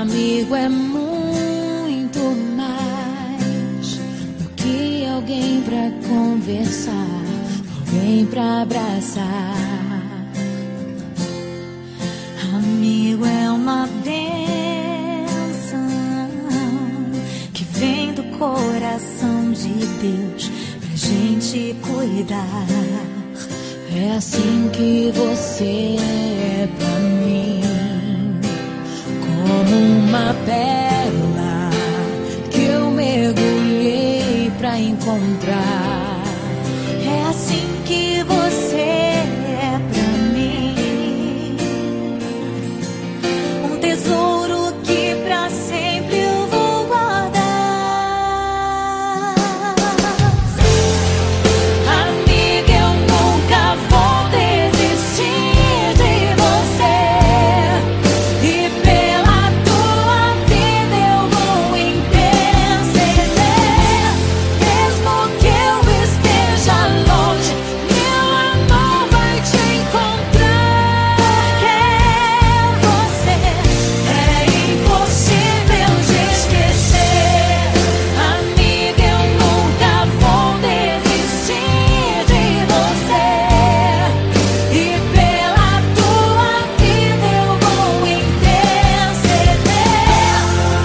amigo é muito mais do que alguém pra conversar, alguém pra abraçar. Amigo é uma bênção que vem do coração de Deus pra gente cuidar. É assim que você é pra mim, como uma pérola que eu mergulhei pra encontrar. É assim que você é pra mim, um tesouro que pra sempre eu vou guardar. Amiga, eu nunca vou desistir de você, e pela tua vida eu vou interceder. Mesmo que eu esteja longe, meu amor vai te encontrar. Quer você, é impossível de esquecer. Amiga, eu nunca vou desistir de você, e pela tua vida eu vou interceder.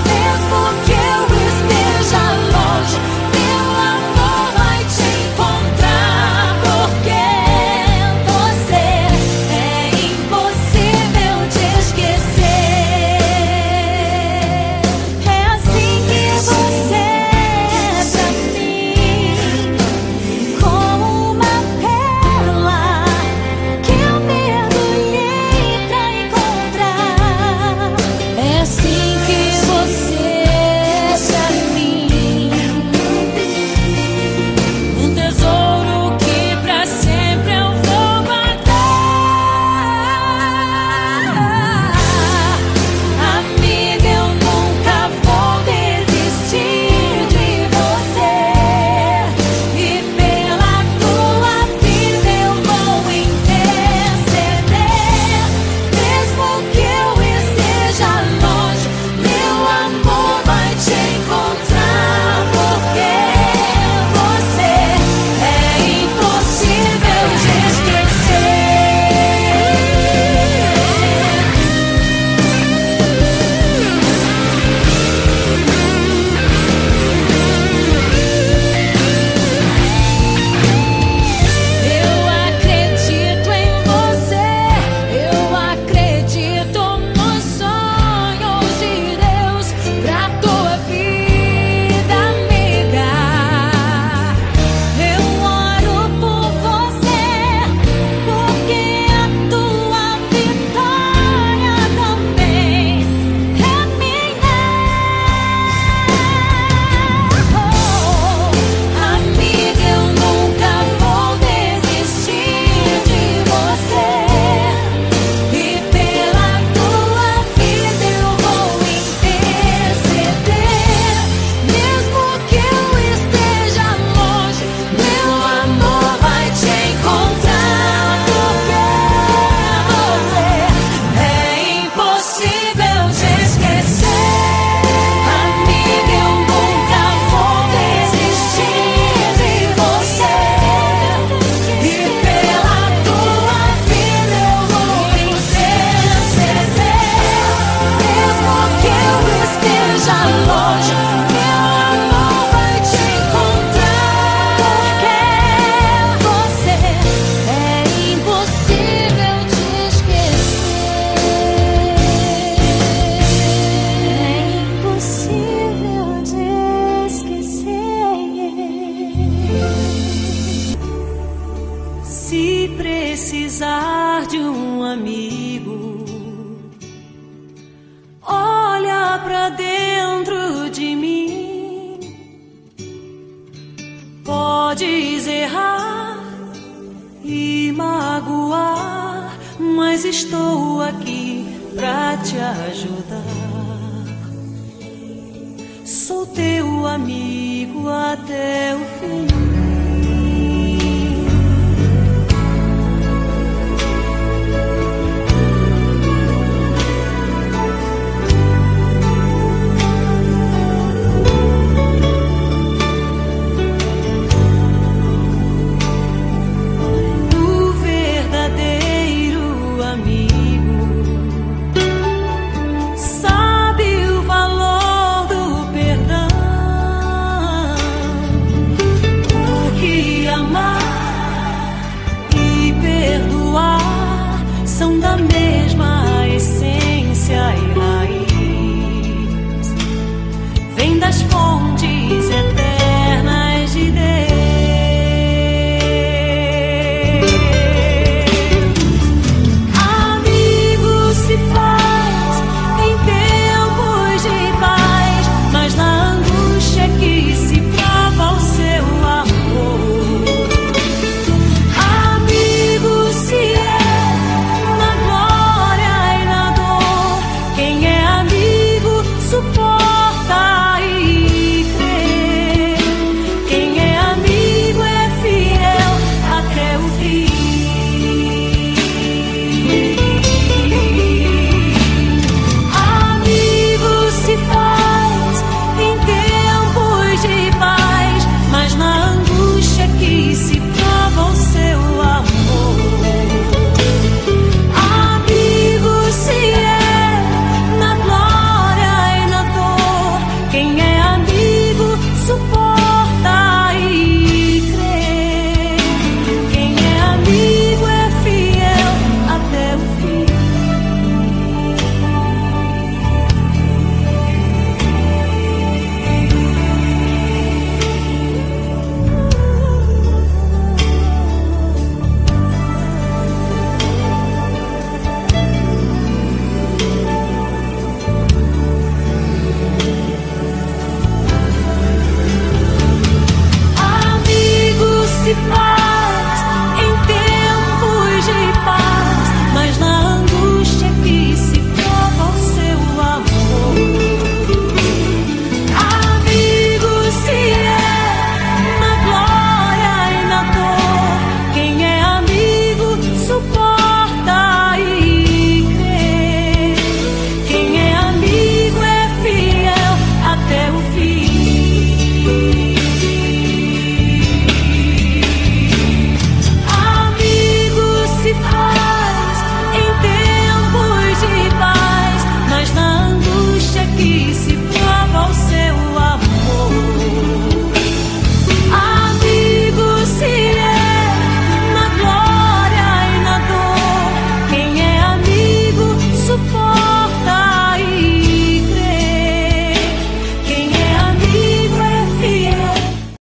Mesmo que eu esteja longe, meu amor vai te encontrar, porque você é impossível de esquecer. É assim que você é pra mim, como uma pérola que eu mergulhei pra encontrar. É assim que você é pra mim, um tesouro que pra sempre eu vou guardar. Amiga, eu nunca vou desistir de você, e pela tua vida eu vou interceder. Mesmo que eu esteja longe, meu amor vai te encontrar, porque você é impossível de esquecer. Eu acredito em você, eu acredito nos sonhos de Deus pra tua vida, amiga. Eu oro por você, porque a tua vitória também é minha. Amiga, eu nunca vou desistir de você, e pela tua vida eu vou interceder. Mesmo que eu esteja longe, meu amor vai te encontrar, porque você é impossível de esquecer. Amiga, eu nunca vou desistir de você, e pela tua vida eu vou interceder. Mesmo que eu esteja longe, meu amor vai te encontrar, porque você é impossível de esquecer. É impossível de esquecer. Se precisar de um amigo, olha pra dentro de mim. Podes errar e magoar, mas estou aqui pra te ajudar. Sou teu amigo até o fim.